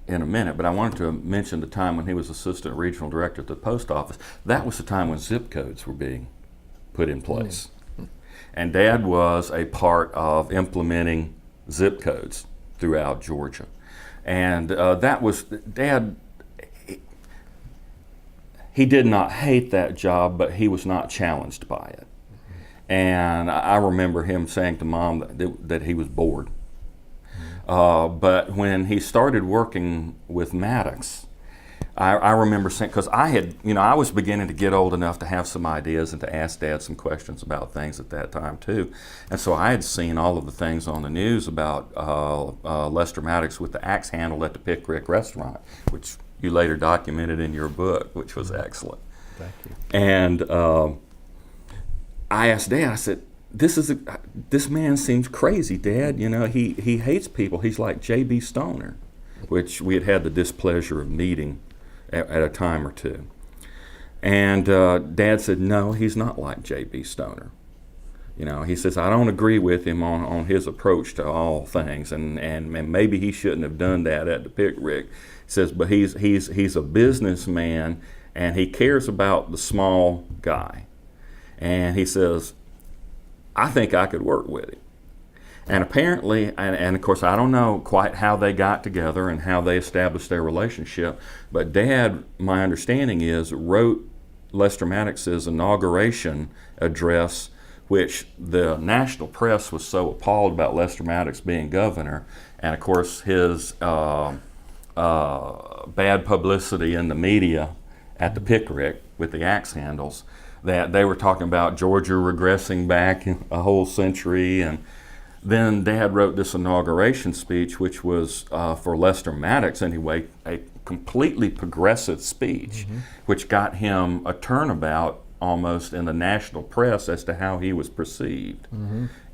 in a minute, but I wanted to mention the time when he was assistant regional director at the post office. That was the time when zip codes were being put in place. And Dad was a part of implementing zip codes throughout Georgia. And that was, Dad, he did not hate that job, but he was not challenged by it. And I remember him saying to Mom that he was bored. But when he started working with Maddox, I remember saying, because I was beginning to get old enough to have some ideas and to ask Dad some questions about things at that time too. And so I had seen all of the things on the news about Lester Maddox with the axe handle at the Pickwick restaurant, which you later documented in your book, which was excellent. Thank you. And I asked Dad, I said, this man seems crazy, Dad. He hates people. He's like J.B. Stoner, which we had the displeasure of meeting at a time or two. And Dad said, no, he's not like J.B. Stoner. He says, I don't agree with him on his approach to all things, and maybe he shouldn't have done that at the Pickwick. He says, but he's a businessman, and he cares about the small guy. And he says, I think I could work with him. And apparently, and of course I don't know quite how they got together and how they established their relationship, but Dad, my understanding is, wrote Lester Maddox's inauguration address, which the national press was so appalled about Lester Maddox being governor, and of course his bad publicity in the media at the Pickwick with the axe handles, that they were talking about Georgia regressing back a whole century. And then Dad wrote this inauguration speech, which was, for Lester Maddox anyway, a completely progressive speech, which got him a turnabout almost in the national press as to how he was perceived.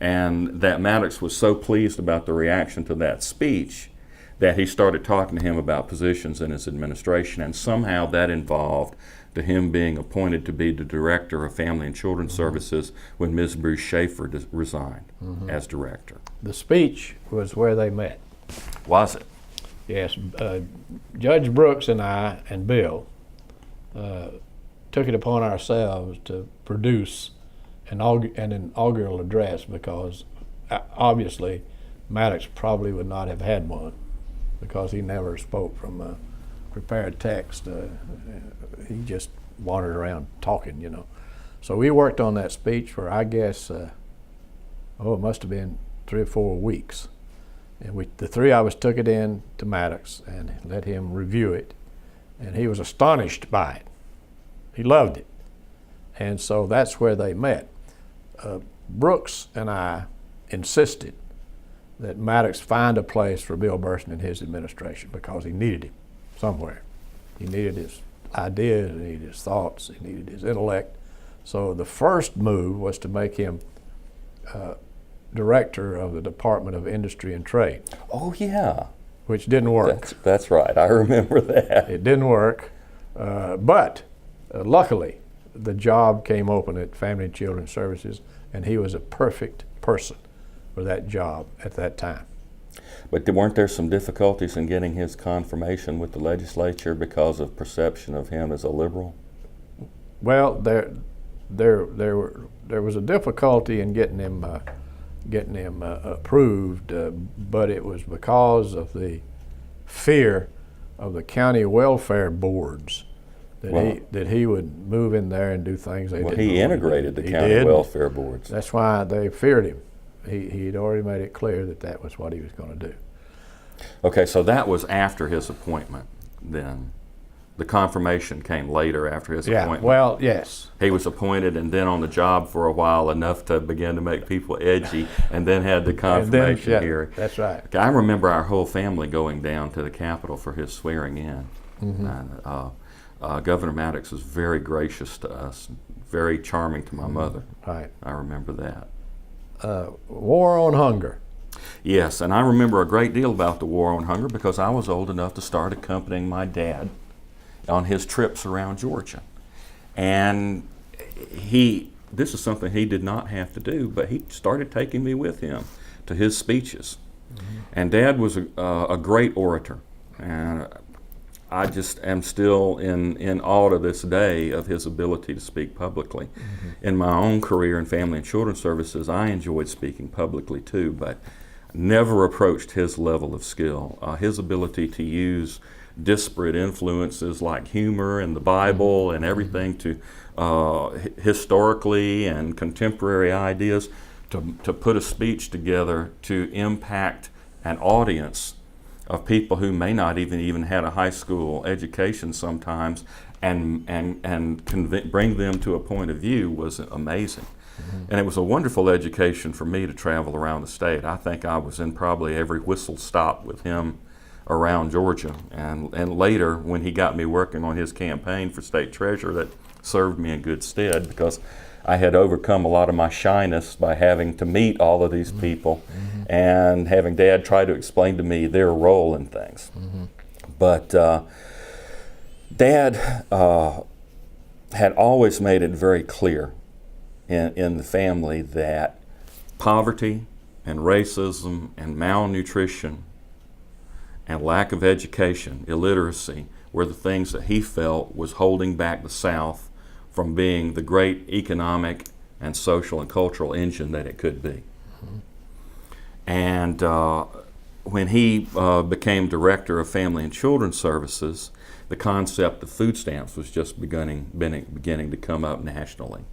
And that Maddox was so pleased about the reaction to that speech that he started talking to him about positions in his administration, and somehow that involved to him being appointed to be the director of Family and Children's Services when Ms. Bruce Schaefer resigned as director. The speech was where they met. Was it? Yes. Judge Brooks and I and Bill took it upon ourselves to produce an inaugural address, because obviously Maddox probably would not have had one, because he never spoke from a prepared text. He just wandered around talking, So we worked on that speech for, I guess, it must have been 3 or 4 weeks. And the three of us took it in to Maddox and let him review it. And he was astonished by it. He loved it. And so that's where they met. Brooks and I insisted that Maddox find a place for Bill Burson in his administration, because he needed him somewhere. He needed his ideas, he needed his thoughts, he needed his intellect. So the first move was to make him director of the Department of Industry and Trade. Oh, yeah. Which didn't work. That's right. I remember that. It didn't work. But luckily, the job came open at Family and Children's Services, and he was a perfect person for that job at that time. But weren't there some difficulties in getting his confirmation with the legislature because of perception of him as a liberal? Well, there was a difficulty in getting him approved, but it was because of the fear of the county welfare boards that he would move in there and do things they didn't. Well, he integrated the county welfare boards. That's why they feared him. He'd already made it clear that was what he was going to do. Okay, so that was after his appointment then. The confirmation came later after his appointment. Well, yes. He was appointed and then on the job for a while, enough to begin to make people edgy, and then had the confirmation hearing. That's right. I remember our whole family going down to the Capitol for his swearing in. And, Governor Maddox was very gracious to us, very charming to my mother. Right. I remember that. War on hunger. Yes, and I remember a great deal about the war on hunger because I was old enough to start accompanying my dad on his trips around Georgia. And this is something he did not have to do, but he started taking me with him to his speeches. And Dad was a great orator. And I just am still in awe to this day of his ability to speak publicly. Mm-hmm. In my own career in Family and Children's Services, I enjoyed speaking publicly too, but never approached his level of skill. His ability to use disparate influences like humor and the Bible and everything to historically and contemporary ideas to put a speech together to impact an audience of people who may not even had a high school education sometimes, and bring them to a point of view was amazing. Mm-hmm. And it was a wonderful education for me to travel around the state. I think I was in probably every whistle stop with him around Georgia. And later, when he got me working on his campaign for state treasurer, that served me in good stead, because I had overcome a lot of my shyness by having to meet all of these people and having Dad try to explain to me their role in things. Mm-hmm. But Dad had always made it very clear in the family that poverty and racism and malnutrition and lack of education, illiteracy, were the things that he felt was holding back the South from being the great economic and social and cultural engine that it could be. Mm-hmm. And when he became Director of Family and Children's Services, the concept of food stamps was just beginning to come up nationally.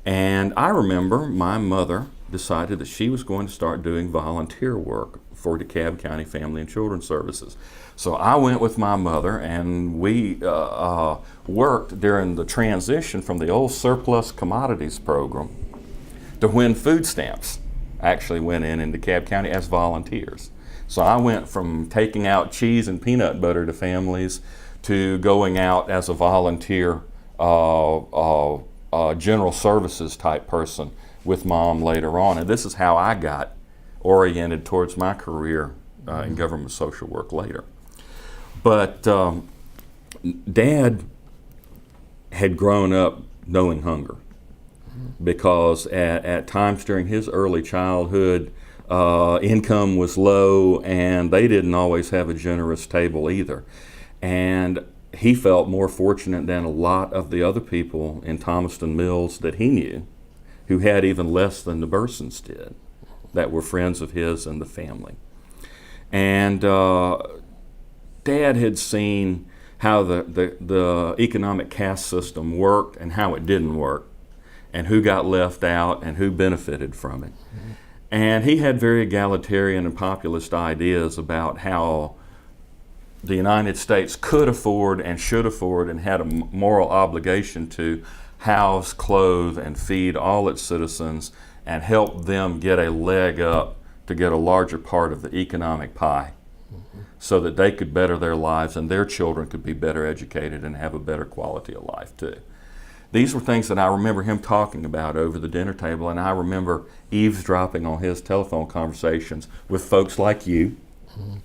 And I remember my mother decided that she was going to start doing volunteer work for DeKalb County Family and Children's Services. So I went with my mother, and we worked during the transition from the old surplus commodities program to when food stamps actually went in DeKalb County as volunteers. So I went from taking out cheese and peanut butter to families to going out as a volunteer general services type person with Mom later on. And this is how I got oriented towards my career in government social work later. But Dad had grown up knowing hunger, because at times during his early childhood, income was low, and they didn't always have a generous table either. And he felt more fortunate than a lot of the other people in Thomaston Mills that he knew, who had even less than the Bursons did, that were friends of his and the family. And Dad had seen how the economic caste system worked and how it didn't work, and who got left out and who benefited from it. Mm-hmm. And he had very egalitarian and populist ideas about how the United States could afford and should afford and had a moral obligation to house, clothe, and feed all its citizens and help them get a leg up to get a larger part of the economic pie, so that they could better their lives and their children could be better educated and have a better quality of life too. These were things that I remember him talking about over the dinner table, and I remember eavesdropping on his telephone conversations with folks like you. Mm-hmm.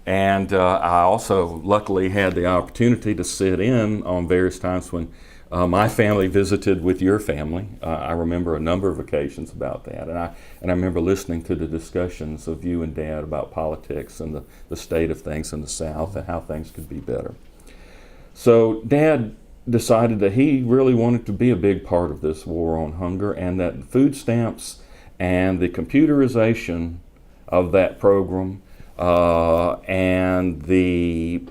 And I also luckily had the opportunity to sit in on various times when my family visited with your family. I remember a number of occasions about that, and I remember listening to the discussions of you and Dad about politics and the state of things in the South and how things could be better. So Dad decided that he really wanted to be a big part of this war on hunger, and that food stamps and the computerization of that program and the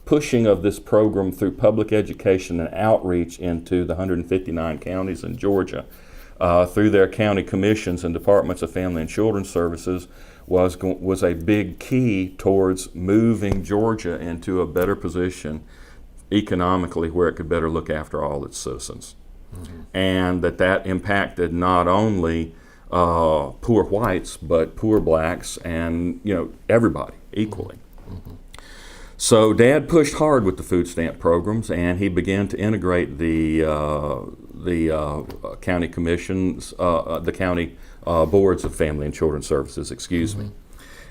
pushing of this program through public education and outreach into the 159 counties in Georgia through their county commissions and departments of family and children's services was a big key towards moving Georgia into a better position economically, where it could better look after all its citizens. Mm-hmm. And that impacted not only poor whites, but poor blacks and everybody equally. Mm-hmm. So Dad pushed hard with the food stamp programs, and he began to integrate the county commissions, the county boards of family and children's services, me.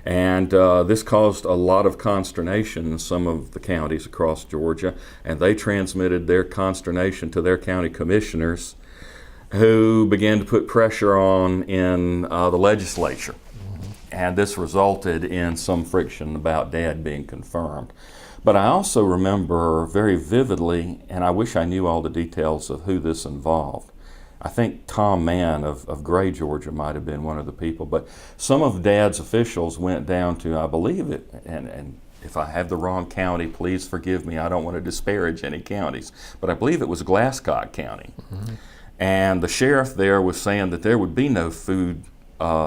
And this caused a lot of consternation in some of the counties across Georgia, and they transmitted their consternation to their county commissioners, who began to put pressure on in the legislature and this resulted in some friction about Dad being confirmed. But I also remember very vividly, and I wish I knew all the details of who this involved. I think Tom Mann of Gray, Georgia might have been one of the people, but some of Dad's officials went down to, I believe it, and if I have the wrong county, please forgive me, I don't want to disparage any counties, but I believe it was Glasscock County. Mm-hmm. And the sheriff there was saying that there would be no food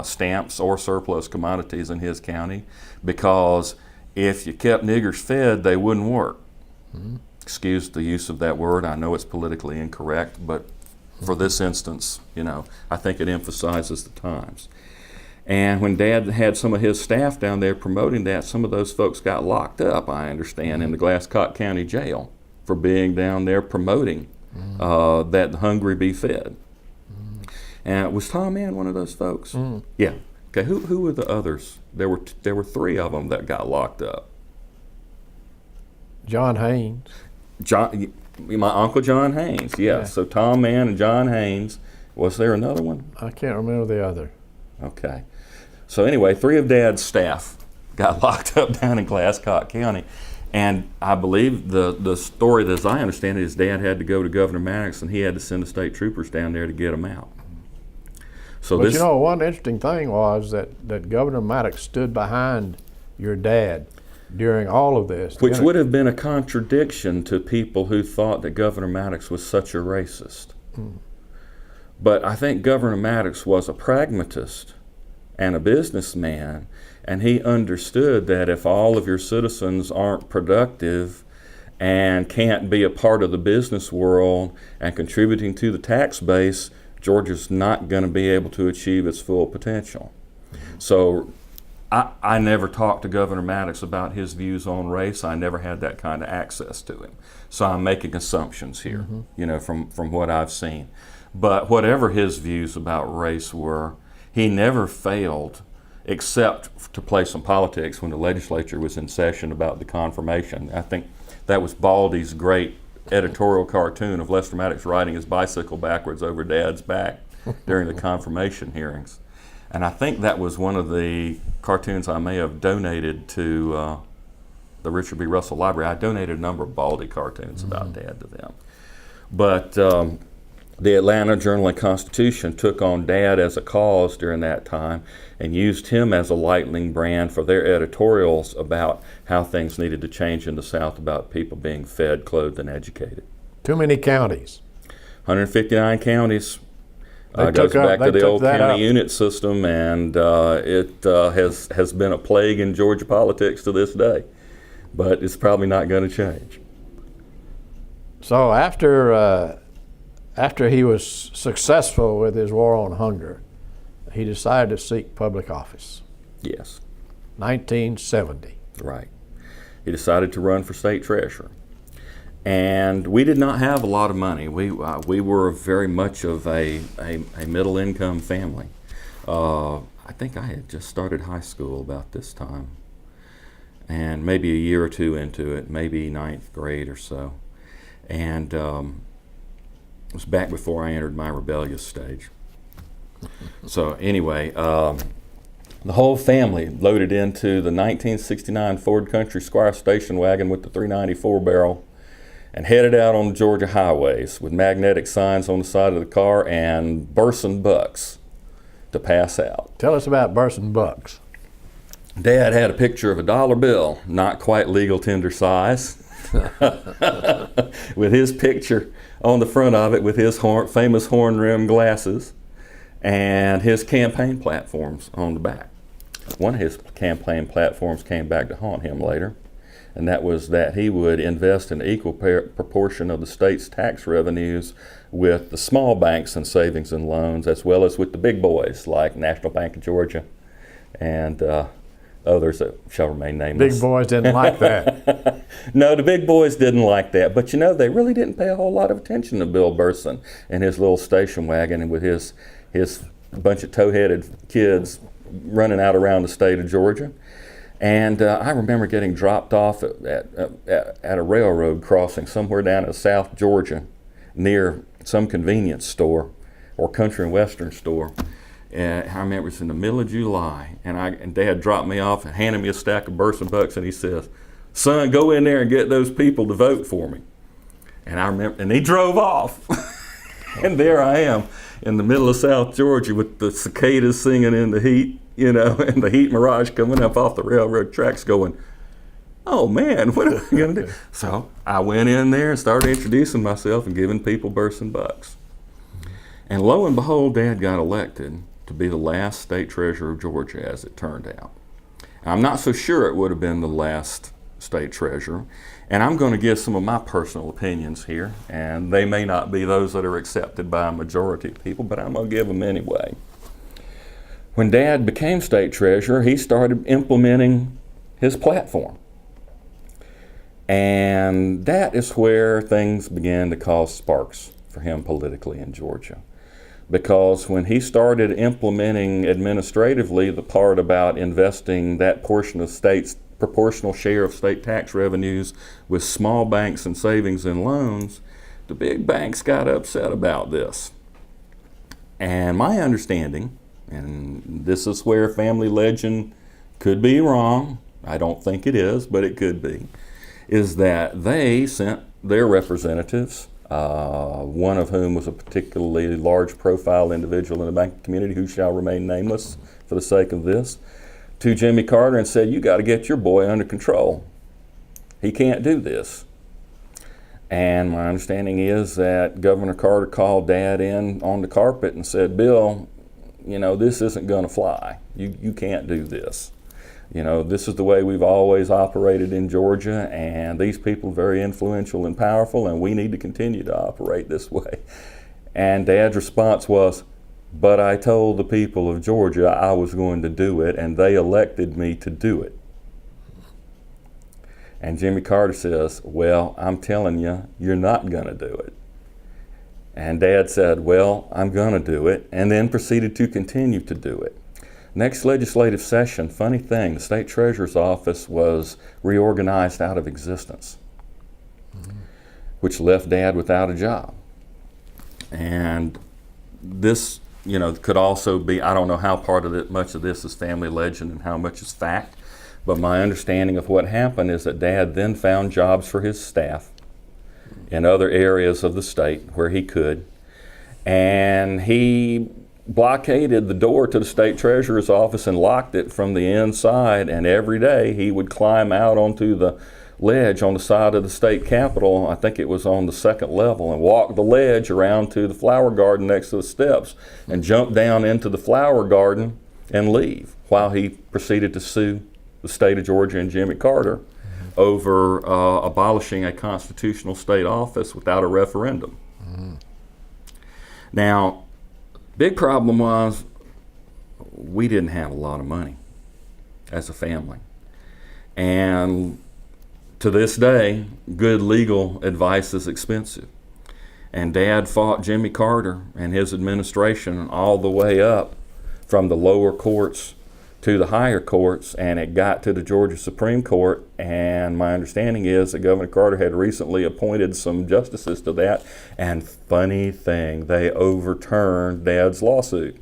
stamps or surplus commodities in his county because if you kept niggers fed, they wouldn't work. Mm-hmm. Excuse the use of that word, I know it's politically incorrect, but for this instance, I think it emphasizes the times. And when Dad had some of his staff down there promoting that, some of those folks got locked up, I understand, in the Glasscock County Jail for being down there promoting that the hungry be fed. And was Tom Mann one of those folks? Yeah. Okay. Who were the others? There were three of them that got locked up. John Haynes. My Uncle John Haynes. Yeah. So Tom Mann and John Haynes. Was there another one? I can't remember the other. Okay. So anyway, three of Dad's staff got locked up down in Glasscock County. And I believe the story, as I understand it, is Dad had to go to Governor Maddox and he had to send the state troopers down there to get them out. So but one interesting thing was that Governor Maddox stood behind your dad during all of this. Which would have been a contradiction to people who thought that Governor Maddox was such a racist. But I think Governor Maddox was a pragmatist and a businessman, and he understood that if all of your citizens aren't productive and can't be a part of the business world and contributing to the tax base, Georgia's not going to be able to achieve its full potential. So I never talked to Governor Maddox about his views on race. I never had that kind of access to him. So I'm making assumptions here, from what I've seen. But whatever his views about race were, he never failed, except to play some politics when the legislature was in session about the confirmation. I think that was Baldy's great editorial cartoon of Lester Maddox riding his bicycle backwards over Dad's back during the confirmation hearings. And I think that was one of the cartoons I may have donated to the Richard B. Russell Library. I donated a number of Baldy cartoons about Dad to them. But the Atlanta Journal and Constitution took on Dad as a cause during that time and used him as a lightning brand for their editorials about how things needed to change in the South about people being fed, clothed, and educated. Too many counties. 159 counties. Goes back to the old county unit system, and it has been a plague in Georgia politics to this day. But it's probably not going to change. So after he was successful with his war on hunger, he decided to seek public office. Yes. 1970. Right. He decided to run for state treasurer. And we did not have a lot of money. We were very much of a middle-income family. I think I had just started high school about this time, and maybe a year or two into it, maybe ninth grade or so. And it was back before I entered my rebellious stage. So anyway, the whole family loaded into the 1969 Ford Country Squire station wagon with the 394 barrel and headed out on the Georgia highways with magnetic signs on the side of the car and Burson bucks to pass out. Tell us about Burson bucks. Dad had a picture of a dollar bill, not quite legal tender size, with his picture on the front of it with his famous horn-rimmed glasses and his campaign platforms on the back. One of his campaign platforms came back to haunt him later, and that was that he would invest an equal proportion of the state's tax revenues with the small banks and savings and loans, as well as with the big boys like National Bank of Georgia and others that shall remain nameless. Big boys didn't like that. No, the big boys didn't like that. But they really didn't pay a whole lot of attention to Bill Burson and his little station wagon and with his bunch of tow-headed kids running out around the state of Georgia. And I remember getting dropped off at a railroad crossing somewhere down in South Georgia near some convenience store or country and western store. I remember it's in the middle of July, and Dad dropped me off and handed me a stack of Burson bucks, and he says, "Son, go in there and get those people to vote for me." And I remember, and he drove off. And there I am in the middle of South Georgia with the cicadas singing in the heat, and the heat mirage coming up off the railroad tracks going, "Oh man, what are we going to do?" So I went in there and started introducing myself and giving people Burson bucks. And lo and behold, Dad got elected to be the last state treasurer of Georgia, as it turned out. I'm not so sure it would have been the last state treasurer. And I'm going to give some of my personal opinions here, and they may not be those that are accepted by a majority of people, but I'm going to give them anyway. When Dad became state treasurer, he started implementing his platform. And that is where things began to cause sparks for him politically in Georgia. Because when he started implementing administratively the part about investing that portion of state's proportional share of state tax revenues with small banks and savings and loans, the big banks got upset about this. And my understanding, and this is where family legend could be wrong, I don't think it is, but it could be, is that they sent their representatives, one of whom was a particularly large profile individual in the banking community who shall remain nameless for the sake of this, to Jimmy Carter and said, "You got to get your boy under control. He can't do this." And my understanding is that Governor Carter called Dad in on the carpet and said, "Bill, this isn't going to fly. You can't do this. This is the way we've always operated in Georgia, and these people are very influential and powerful, and we need to continue to operate this way." And Dad's response was, "But I told the people of Georgia I was going to do it, and they elected me to do it." And Jimmy Carter says, "Well, I'm telling you, you're not going to do it." And Dad said, "Well, I'm going to do it," and then proceeded to continue to do it. Next legislative session, funny thing, the state treasurer's office was reorganized out of existence, which left Dad without a job. And this could also be, I don't know how part of it, much of this is family legend and how much is fact, but my understanding of what happened is that Dad then found jobs for his staff in other areas of the state where he could, and he blockaded the door to the state treasurer's office and locked it from the inside, and every day he would climb out onto the ledge on the side of the state capitol, I think it was on the second level, and walk the ledge around to the flower garden next to the steps and jump down into the flower garden and leave, while he proceeded to sue the state of Georgia and Jimmy Carter over abolishing a constitutional state office without a referendum. Now, big problem was we didn't have a lot of money as a family, and to this day, good legal advice is expensive. And Dad fought Jimmy Carter and his administration all the way up from the lower courts to the higher courts, and it got to the Georgia Supreme Court. And my understanding is that Governor Carter had recently appointed some justices to that. And funny thing, they overturned Dad's lawsuit.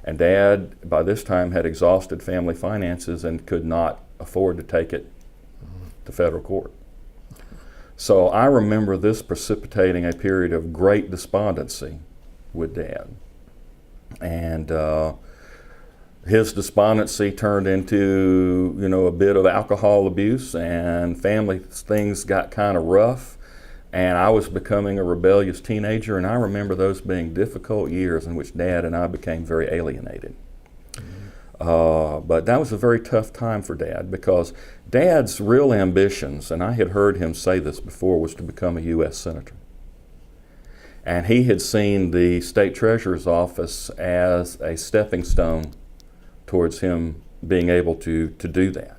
And Dad, by this time, had exhausted family finances and could not afford to take it to federal court. So I remember this precipitating a period of great despondency with Dad. And his despondency turned into, a bit of alcohol abuse, and family things got kind of rough. And I was becoming a rebellious teenager, and I remember those being difficult years in which Dad and I became very alienated. But that was a very tough time for Dad, because Dad's real ambitions, and I had heard him say this before, was to become a U.S. Senator. And he had seen the state treasurer's office as a stepping stone towards him being able to do that.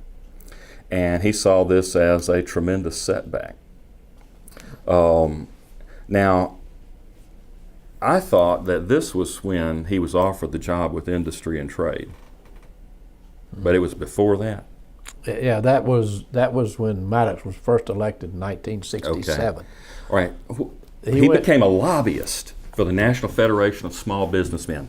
And he saw this as a tremendous setback. Now, I thought that this was when he was offered the job with Industry and Trade. But it was before that. Yeah, that was when Maddox was first elected in 1967. Okay. All right. He became a lobbyist for the National Federation of Small Businessmen.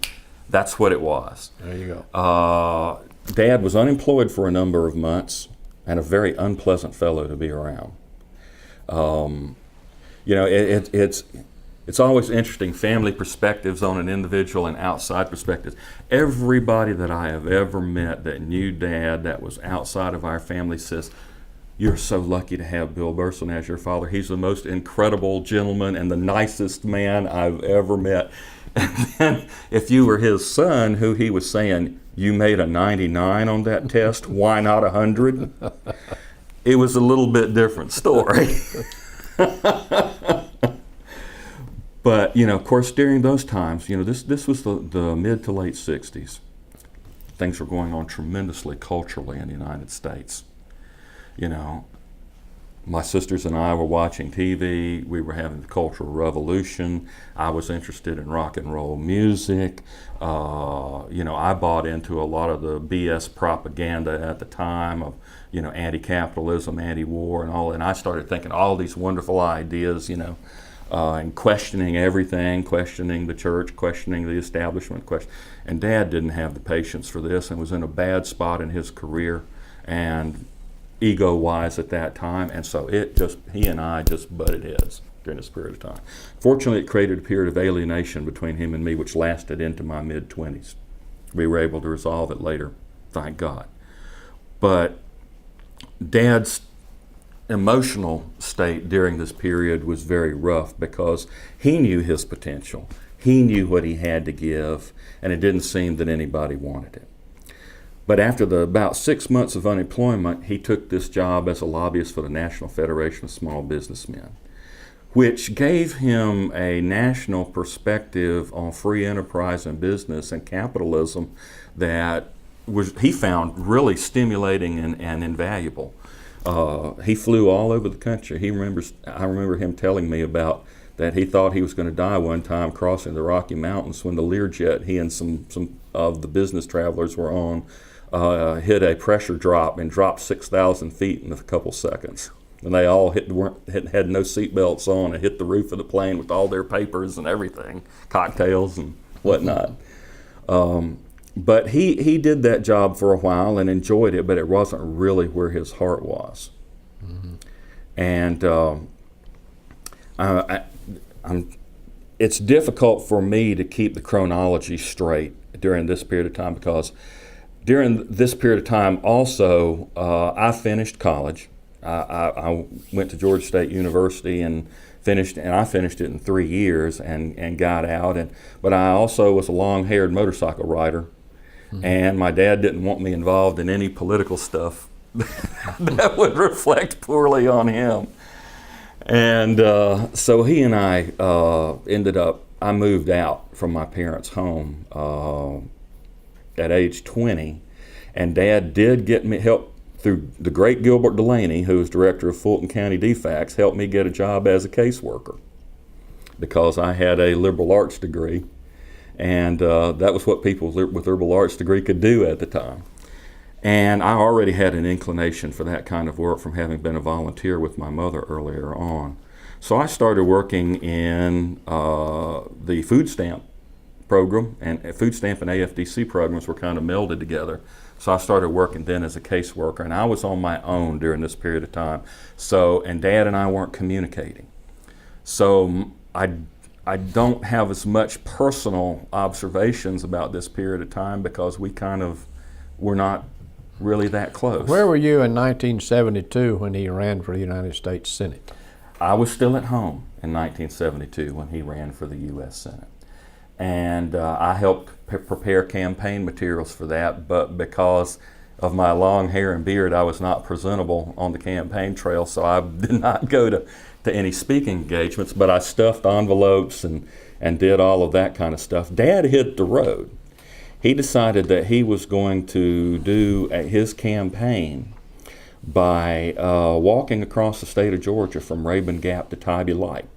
That's what it was. There you go. Dad was unemployed for a number of months and a very unpleasant fellow to be around. It's always interesting, family perspectives on an individual and outside perspectives. Everybody that I have ever met that knew Dad, that was outside of our family, says, "You're so lucky to have Bill Burson as your father. He's the most incredible gentleman and the nicest man I've ever met." And then if you were his son, who he was saying, "You made a 99 on that test, why not 100?" It was a little bit different story. But, of course, during those times, this was the mid to late 60s. Things were going on tremendously culturally in the United States. My sisters and I were watching TV. We were having the Cultural Revolution. I was interested in rock and roll music. I bought into a lot of the BS propaganda at the time of, anti-capitalism, anti-war, and all. And I started thinking all these wonderful ideas, and questioning everything, questioning the church, questioning the establishment. And Dad didn't have the patience for this and was in a bad spot in his career and ego-wise at that time. And so he and I just butted heads during this period of time. Fortunately, it created a period of alienation between him and me, which lasted into my mid-20s. We were able to resolve it later, thank God. But Dad's emotional state during this period was very rough because he knew his potential. He knew what he had to give, and it didn't seem that anybody wanted it. But after about 6 months of unemployment, he took this job as a lobbyist for the National Federation of Small Businessmen, which gave him a national perspective on free enterprise and business and capitalism that he found really stimulating and invaluable. He flew all over the country. I remember him telling me about that he thought he was going to die one time crossing the Rocky Mountains when the Learjet he and some of the business travelers were on hit a pressure drop and dropped 6,000 feet in a couple seconds. And they all had no seatbelts on and hit the roof of the plane with all their papers and everything, cocktails and whatnot. But he did that job for a while and enjoyed it, but it wasn't really where his heart was. Mm-hmm. And it's difficult for me to keep the chronology straight during this period of time because during this period of time also I finished college. I went to Georgia State University and I finished it in 3 years and got out. But I also was a long-haired motorcycle rider. Mm-hmm. And my dad didn't want me involved in any political stuff that would reflect poorly on him. And so he and I I moved out from my parents' home at age 20. And Dad did get me help through the great Gilbert Delaney, who was director of Fulton County DFACS, helped me get a job as a caseworker because I had a liberal arts degree. And that was what people with liberal arts degree could do at the time. And I already had an inclination for that kind of work from having been a volunteer with my mother earlier on. So I started working in the food stamp program, and food stamp and AFDC programs were kind of melded together. So I started working then as a caseworker, and I was on my own during this period of time. And Dad and I weren't communicating. So I don't have as much personal observations about this period of time because we kind of were not really that close. Where were you in 1972 when he ran for the United States Senate? I was still at home in 1972 when he ran for the U.S. Senate. And I helped prepare campaign materials for that, but because of my long hair and beard, I was not presentable on the campaign trail, so I did not go to any speaking engagements, but I stuffed envelopes and did all of that kind of stuff. Dad hit the road. He decided that he was going to do his campaign by walking across the state of Georgia from Rabun Gap to Tybee Light.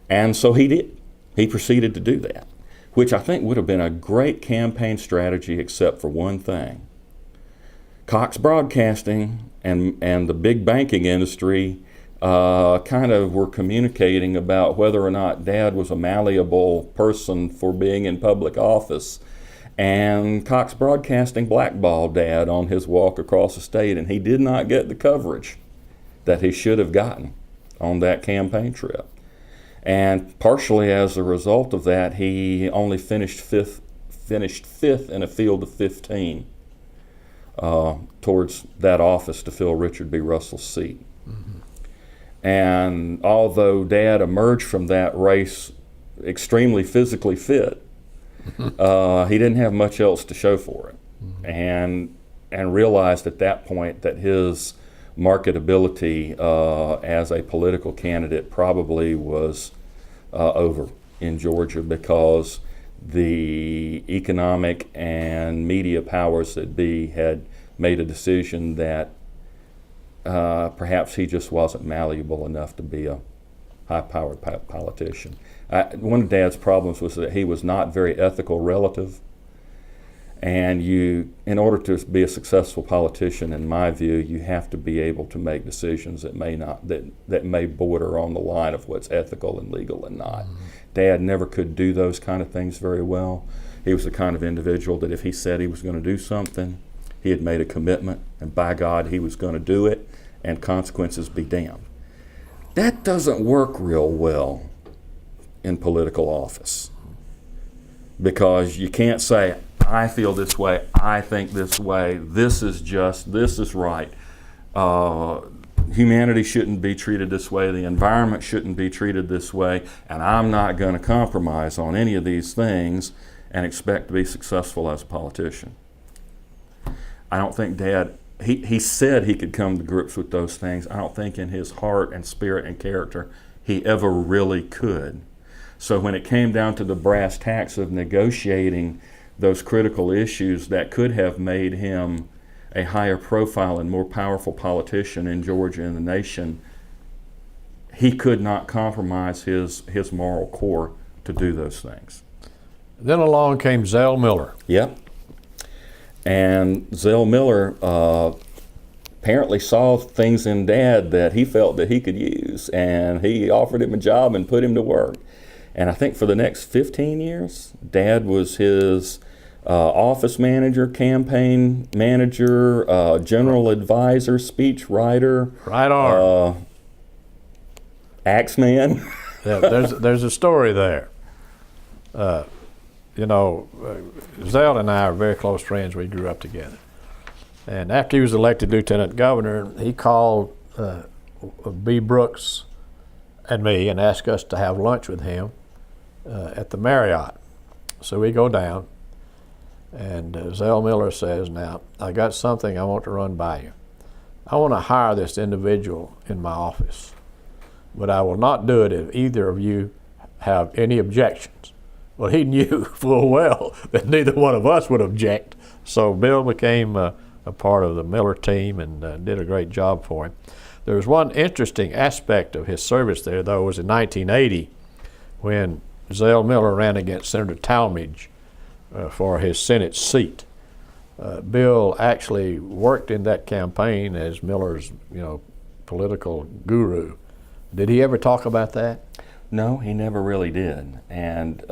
And so he did. He proceeded to do that, which I think would have been a great campaign strategy except for one thing. Cox Broadcasting and the big banking industry kind of were communicating about whether or not Dad was a malleable person for being in public office. And Cox Broadcasting blackballed Dad on his walk across the state, and he did not get the coverage that he should have gotten on that campaign trip. And partially as a result of that, he only finished fifth in a field of 15 towards that office to fill Richard B. Russell's seat. Mm-hmm. And although Dad emerged from that race extremely physically fit, he didn't have much else to show for it. Mm-hmm. And realized at that point that his marketability as a political candidate probably was over in Georgia, because the economic and media powers that be had made a decision that perhaps he just wasn't malleable enough to be a high-powered politician. One of Dad's problems was that he was not very ethical relative, and in order to be a successful politician, in my view, you have to be able to make decisions that may border on the line of what's ethical and legal and not. Mm-hmm. Dad never could do those kind of things very well. He was the kind of individual that if he said he was going to do something, he had made a commitment, and by God, he was going to do it, and consequences be damned. That doesn't work real well in political office, because you can't say, I feel this way, I think this way, this is just, this is right. Humanity shouldn't be treated this way, the environment shouldn't be treated this way, and I'm not going to compromise on any of these things and expect to be successful as a politician. I don't think Dad, he said he could come to grips with those things. I don't think in his heart and spirit and character he ever really could. So when it came down to the brass tacks of negotiating those critical issues that could have made him a higher profile and more powerful politician in Georgia and the nation, he could not compromise his moral core to do those things. Then along came Zell Miller. Yep. And Zell Miller apparently saw things in Dad that he felt that he could use, and he offered him a job and put him to work. And I think for the next 15 years, Dad was his office manager, campaign manager, general advisor, speech writer, right arm, axe man. Yeah, there's a story there. Zell and I are very close friends. We grew up together. And after he was elected lieutenant governor, he called B. Brooks and me and asked us to have lunch with him at the Marriott. So we go down, and Zell Miller says, now, I got something I want to run by you. I want to hire this individual in my office, but I will not do it if either of you have any objections. Well, he knew full well that neither one of us would object, so Bill became a part of the Miller team and did a great job for him. There was one interesting aspect of his service there, though. It was in 1980 when Zell Miller ran against Senator Talmadge for his Senate seat. Bill actually worked in that campaign as Miller's, political guru. Did he ever talk about that? No, he never really did. And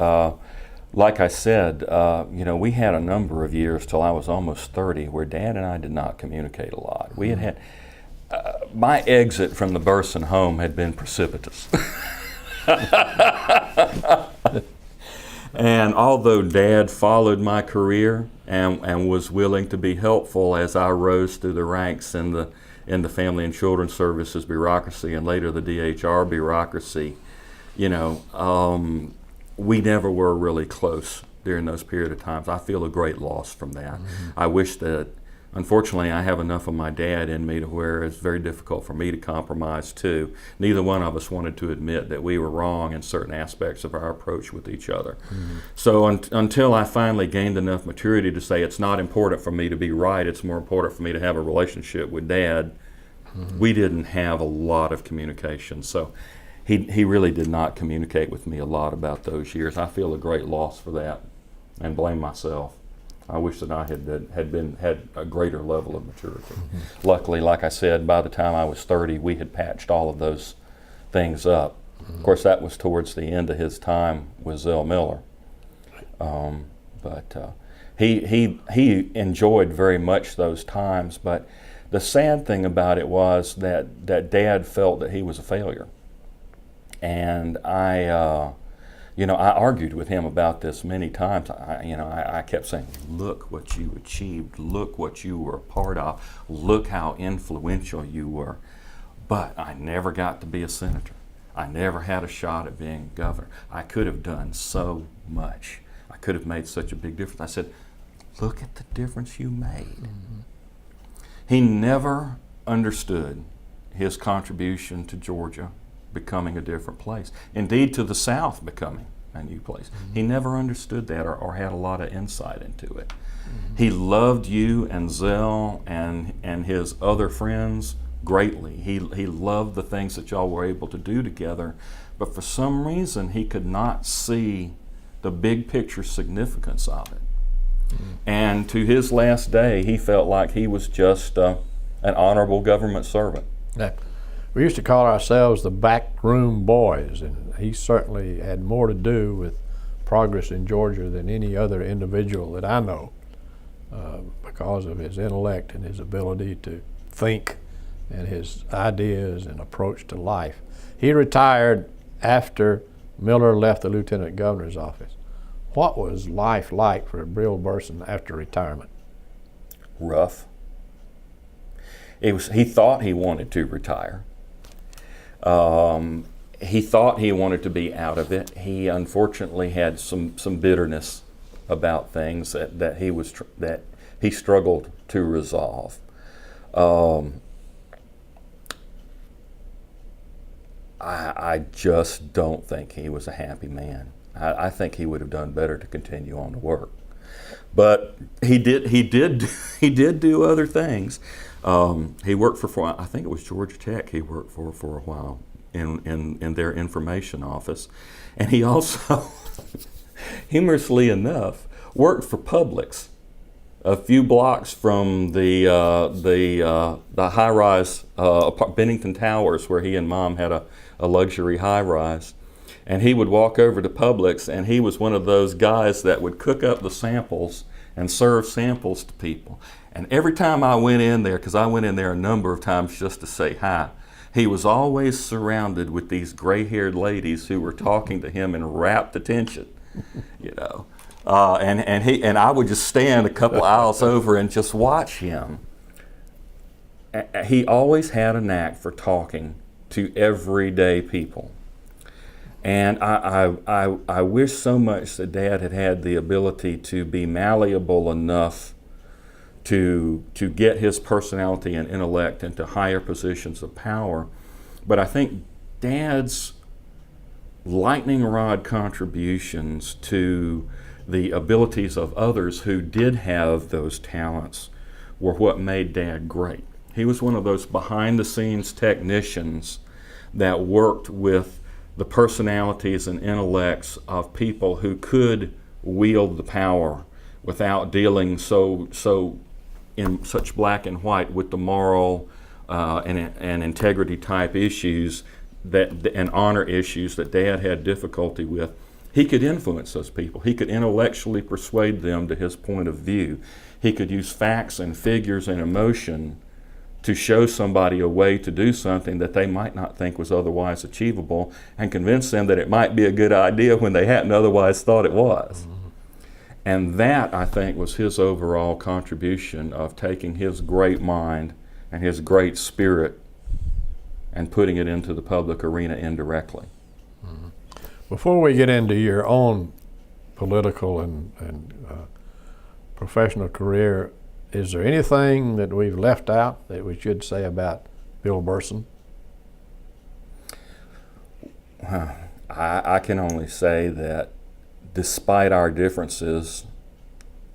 like I said, we had a number of years till I was almost 30 where Dad and I did not communicate a lot. We had my exit from the Burson home had been precipitous. And although Dad followed my career and was willing to be helpful as I rose through the ranks in the Family and Children's Services bureaucracy and later the DHR bureaucracy, we never were really close during those period of times. I feel a great loss from that. Mm-hmm. I wish that, unfortunately, I have enough of my dad in me to where it's very difficult for me to compromise too. Neither one of us wanted to admit that we were wrong in certain aspects of our approach with each other. Mm-hmm. So until I finally gained enough maturity to say it's not important for me to be right, it's more important for me to have a relationship with Dad, mm-hmm. we didn't have a lot of communication. So he really did not communicate with me a lot about those years. I feel a great loss for that and blame myself. I wish that I had a greater level of maturity. Luckily, like I said, by the time I was 30, we had patched all of those things up. Of course, that was towards the end of his time with Zell Miller. But he enjoyed very much those times. But the sad thing about it was that Dad felt that he was a failure. And I argued with him about this many times. I kept saying, look what you achieved, look what you were a part of, look how influential you were. But I never got to be a senator. I never had a shot at being governor. I could have done so much. I could have made such a big difference. I said, look at the difference you made. Mm-hmm. He never understood his contribution to Georgia becoming a different place. Indeed, to the South becoming a new place. Mm-hmm. He never understood that or had a lot of insight into it. Mm-hmm. He loved you and Zell and his other friends greatly. He loved the things that y'all were able to do together, but for some reason he could not see the big picture significance of it. Mm-hmm. And to his last day, he felt like he was just an honorable government servant. Yeah. We used to call ourselves the backroom boys, and he certainly had more to do with progress in Georgia than any other individual that I know, because of his intellect and his ability to think and his ideas and approach to life. He retired after Miller left the lieutenant governor's office. What was life like for Bill Burson after retirement? Rough. He thought he wanted to retire. He thought he wanted to be out of it. He unfortunately had some bitterness about things that he struggled to resolve. I just don't think he was a happy man. I think he would have done better to continue on to work, but he did do other things. He worked for I think it was Georgia Tech. He worked for a while in their information office, and he also, humorously enough, worked for Publix, a few blocks from the high-rise Bennington Towers, where he and Mom had a luxury high-rise. And he would walk over to Publix, and he was one of those guys that would cook up the samples and serve samples to people. And every time I went in there, because I went in there a number of times just to say hi, he was always surrounded with these gray-haired ladies who were talking to him in rapt attention, and I would just stand a couple aisles over and just watch him. He always had a knack for talking to everyday people. And I wish so much that Dad had the ability to be malleable enough to get his personality and intellect into higher positions of power. But I think Dad's lightning rod contributions to the abilities of others who did have those talents were what made Dad great. He was one of those behind-the-scenes technicians that worked with the personalities and intellects of people who could wield the power without dealing so in such black and white with the moral and integrity type issues and honor issues that Dad had difficulty with. He could influence those people. He could intellectually persuade them to his point of view. He could use facts and figures and emotion to show somebody a way to do something that they might not think was otherwise achievable, and convince them that it might be a good idea when they hadn't otherwise thought it was. Mm-hmm. And that, I think, was his overall contribution of taking his great mind and his great spirit and putting it into the public arena indirectly. Mm-hmm. Before we get into your own political and professional career, is there anything that we've left out that we should say about Bill Burson? I can only say that despite our differences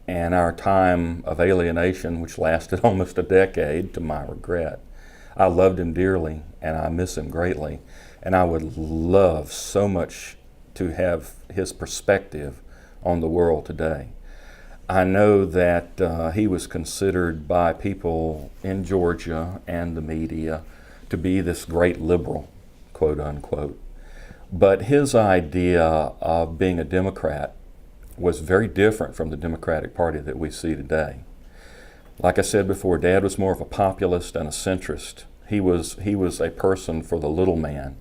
and our time of alienation, which lasted almost a decade to my regret, I loved him dearly and I miss him greatly. And I would love so much to have his perspective on the world today. I know that he was considered by people in Georgia and the media to be this great liberal, quote unquote. But his idea of being a Democrat was very different from the Democratic Party that we see today. Like I said before, Dad was more of a populist and a centrist. He was a person for the little man,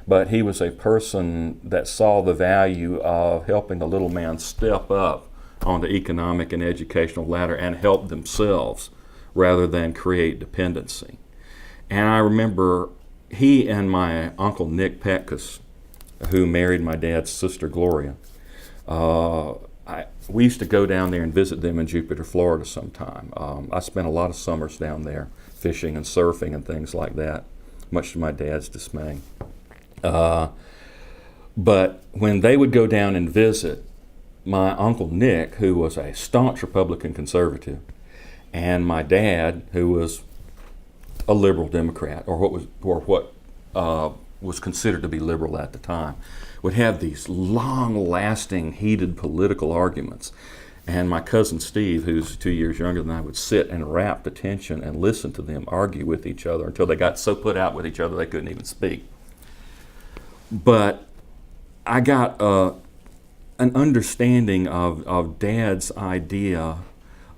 but he was a person that saw the value of helping the little man step up on the economic and educational ladder and help themselves rather than create dependency. And I remember he and my uncle Nick Petkus, who married my dad's sister Gloria, we used to go down there and visit them in Jupiter, Florida sometime. I spent a lot of summers down there fishing and surfing and things like that, much to my dad's dismay. But when they would go down and visit, my Uncle Nick, who was a staunch Republican conservative, and my dad, who was a liberal Democrat, or what was considered to be liberal at the time, would have these long-lasting, heated political arguments. And my cousin Steve, who's 2 years younger than I, would sit in rapt attention and listen to them argue with each other until they got so put out with each other they couldn't even speak. But I got an understanding of Dad's idea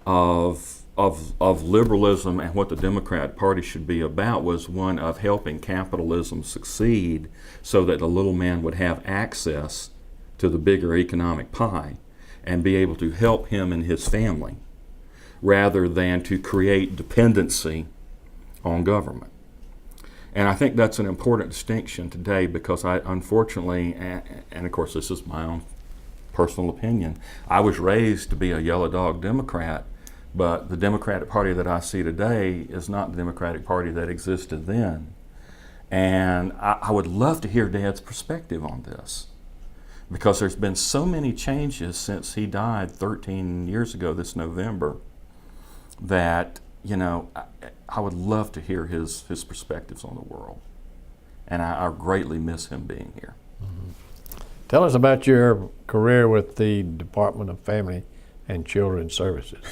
of liberalism and what the Democrat Party should be about was one of helping capitalism succeed so that the little man would have access to the bigger economic pie and be able to help him and his family rather than to create dependency on government. And I think that's an important distinction today because I unfortunately, and of course this is my own personal opinion, I was raised to be a yellow dog Democrat, but the Democratic Party that I see today is not the Democratic Party that existed then. And I would love to hear Dad's perspective on this because there's been so many changes since he died 13 years ago this November that, you know, I would love to hear his perspectives on the world. And I greatly miss him being here. Mm-hmm. Tell us about your career with the Department of Family and Children's Services.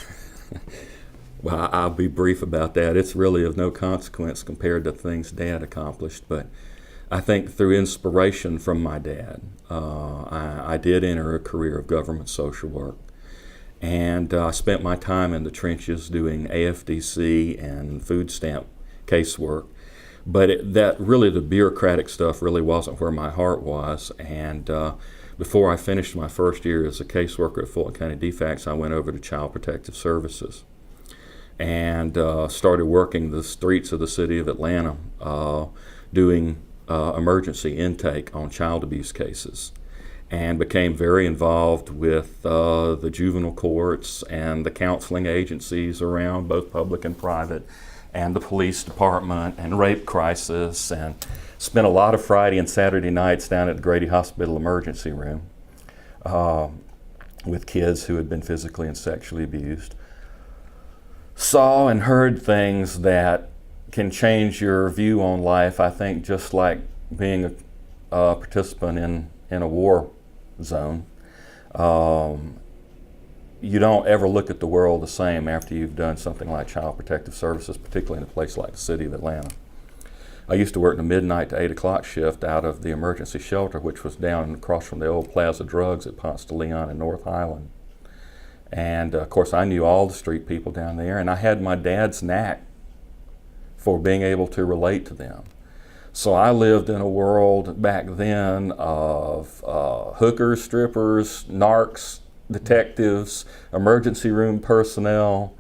Well, I'll be brief about that. It's really of no consequence compared to things Dad accomplished, but I think through inspiration from my dad, I did enter a career of government social work. And I spent my time in the trenches doing AFDC and food stamp casework. But that really, the bureaucratic stuff really wasn't where my heart was. And before I finished my first year as a caseworker at Fulton County DFACS, I went over to Child Protective Services and started working the streets of the city of Atlanta doing emergency intake on child abuse cases, and became very involved with the juvenile courts and the counseling agencies around, both public and private, and the police department and rape crisis, and spent a lot of Friday and Saturday nights down at the Grady Hospital emergency room with kids who had been physically and sexually abused. Saw and heard things that can change your view on life, I think, just like being a participant in a war zone. You don't ever look at the world the same after you've done something like Child Protective Services, particularly in a place like the city of Atlanta. I used to work the midnight to 8 o'clock shift out of the emergency shelter, which was down across from the old Plaza Drugs at Ponce de Leon in North Highland. And of course I knew all the street people down there, and I had my dad's knack for being able to relate to them. So I lived in a world back then of hookers, strippers, narcs, detectives, emergency room personnel.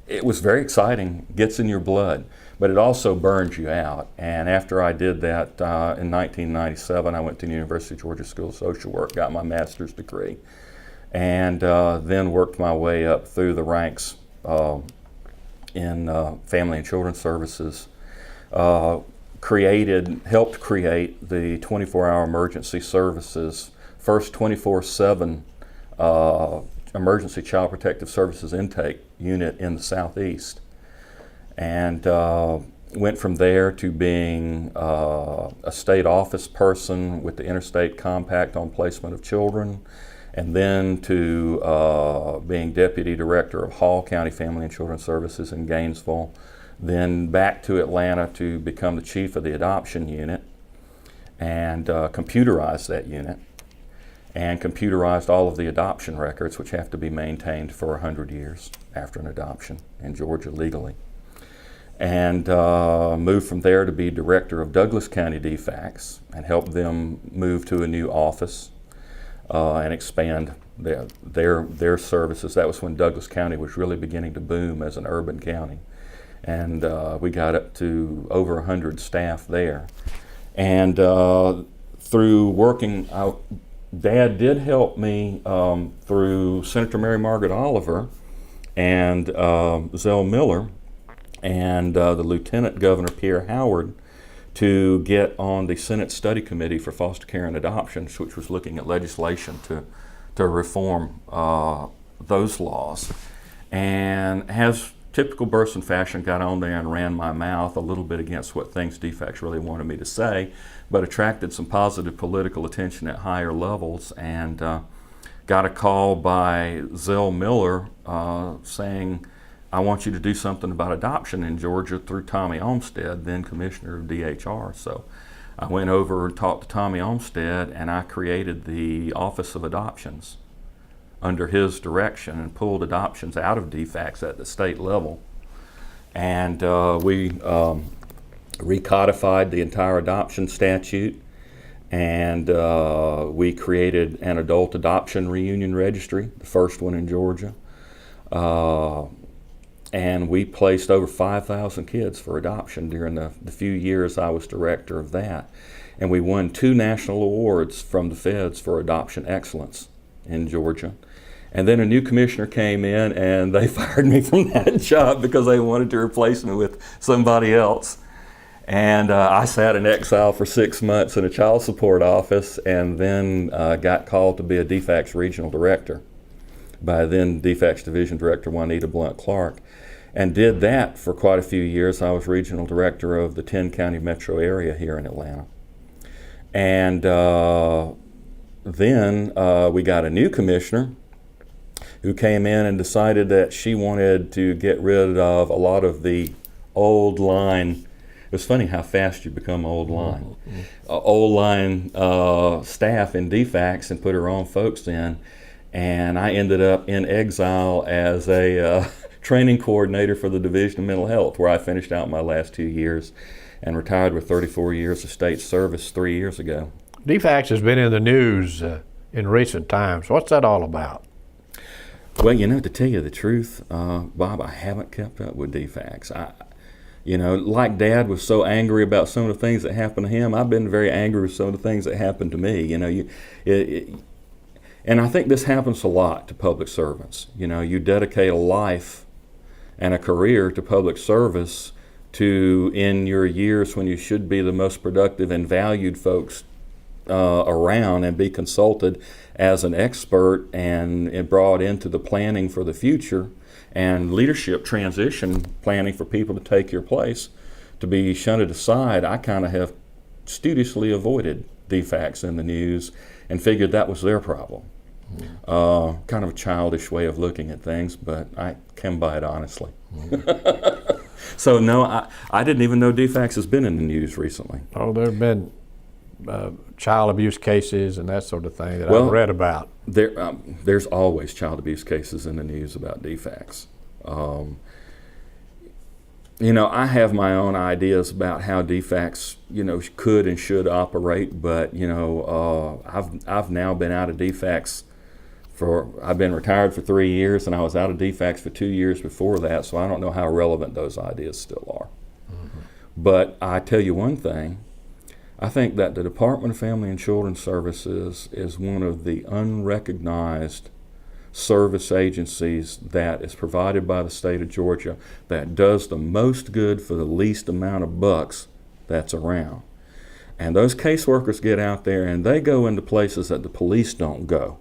It was very exciting, gets in your blood, but it also burns you out. And after I did that in 1997, I went to the University of Georgia School of Social Work, got my master's degree, and then worked my way up through the ranks in Family and Children's Services. Helped create the 24-hour emergency services, first 24/7 emergency child protective services intake unit in the Southeast, and went from there to being a state office person with the Interstate Compact on Placement of Children, and then to being Deputy Director of Hall County Family and Children's Services in Gainesville, then back to Atlanta to become the chief of the adoption unit and computerized that unit and computerized all of the adoption records, which have to be maintained for 100 years after an adoption in Georgia legally. And moved from there to be Director of Douglas County DFACS and helped them move to a new office and expand their services. That was when Douglas County was really beginning to boom as an urban county. And we got up to over 100 staff there. And through working out, Dad did help me through Senator Mary Margaret Oliver and Zell Miller and the Lieutenant Governor Pierre Howard to get on the Senate Study Committee for Foster Care and Adoptions, which was looking at legislation to reform those laws. And as typical Burson fashion, got on there and ran my mouth a little bit against what things DFACS really wanted me to say, but attracted some positive political attention at higher levels, and got a call by Zell Miller saying, I want you to do something about adoption in Georgia through Tommy Olmstead, then Commissioner of DHR. So I went over and talked to Tommy Olmstead, and I created the Office of Adoptions under his direction and pulled adoptions out of DFACS at the state level. And we recodified the entire adoption statute, and we created an adult adoption reunion registry, the first one in Georgia. And we placed over 5,000 kids for adoption during the few years I was director of that. And we won 2 national awards from the feds for adoption excellence in Georgia. And then a new commissioner came in, and they fired me from that job because they wanted to replace me with somebody else. And I sat in exile for 6 months in a child support office, and then got called to be a DFACS regional director by then DFACS Division Director Juanita Blunt Clark, and did that for quite a few years. I was regional director of the 10-county metro area here in Atlanta. And then we got a new commissioner who came in and decided that she wanted to get rid of a lot of the old line. It was funny how fast you become old line. Old line staff in DFACS and put her own folks in. And I ended up in exile as a training coordinator for the Division of Mental Health, where I finished out my last 2 years and retired with 34 years of state service 3 years ago. DFACS has been in the news in recent times. What's that all about? Well, to tell you the truth, Bob, I haven't kept up with DFACS. Like Dad was so angry about some of the things that happened to him, I've been very angry with some of the things that happened to me. And I think this happens a lot to public servants. You dedicate a life and a career to public service to, in your years when you should be the most productive and valued folks around, and be consulted as an expert and brought into the planning for the future and leadership transition planning for people to take your place, to be shunted aside. I kind of have studiously avoided DFACS in the news and figured that was their problem. Kind of a childish way of looking at things, but I come by it honestly. So no, I didn't even know DFACS has been in the news recently. Oh, there have been child abuse cases and that sort of thing that I've read about. There's always child abuse cases in the news about DFACS. I have my own ideas about how DFACS, could and should operate, but I've now been out of DFACS I've been retired for 3 years, and I was out of DFACS for 2 years before that, so I don't know how relevant those ideas still are. Mm-hmm. But I tell you one thing, I think that the Department of Family and Children's Services is one of the unrecognized service agencies that is provided by the state of Georgia that does the most good for the least amount of bucks that's around. And those caseworkers get out there and they go into places that the police don't go.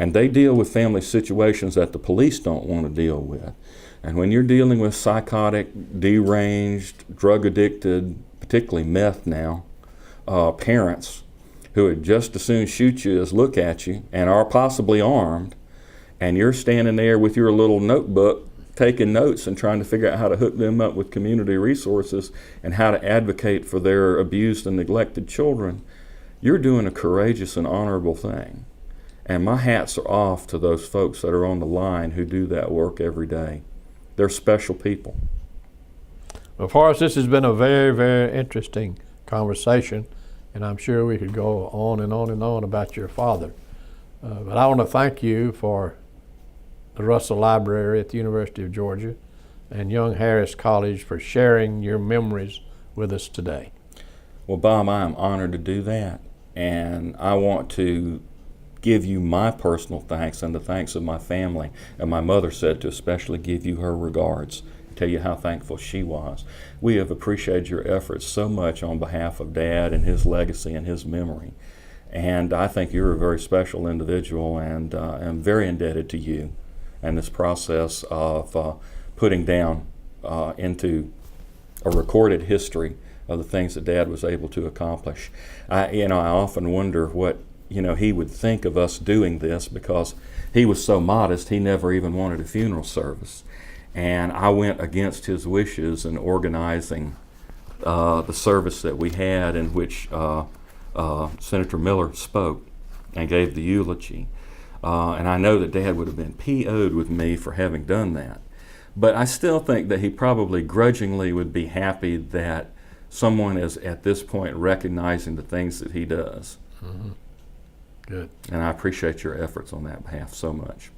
And they deal with family situations that the police don't want to deal with. And when you're dealing with psychotic, deranged, drug addicted, particularly meth now, parents who would just as soon shoot you as look at you and are possibly armed, and you're standing there with your little notebook taking notes and trying to figure out how to hook them up with community resources and how to advocate for their abused and neglected children, you're doing a courageous and honorable thing. And my hats are off to those folks that are on the line who do that work every day. They're special people. Well, Forrest, this has been a very, very interesting conversation, and I'm sure we could go on and on and on about your father. But I want to thank you for the Russell Library at the University of Georgia and Young Harris College for sharing your memories with us today. Well, Bob, I am honored to do that, and I want to give you my personal thanks and the thanks of my family. And my mother said to especially give you her regards, tell you how thankful she was. We have appreciated your efforts so much on behalf of Dad and his legacy and his memory. And I think you're a very special individual, and I'm very indebted to you and this process of putting down into a recorded history of the things that Dad was able to accomplish. I often wonder what he would think of us doing this, because he was so modest, he never even wanted a funeral service. And I went against his wishes in organizing the service that we had, in which Senator Miller spoke and gave the eulogy. And I know that Dad would have been PO'd with me for having done that. But I still think that he probably grudgingly would be happy that someone is at this point recognizing the things that he does. Mm-hmm. Good. And I appreciate your efforts on that behalf so much.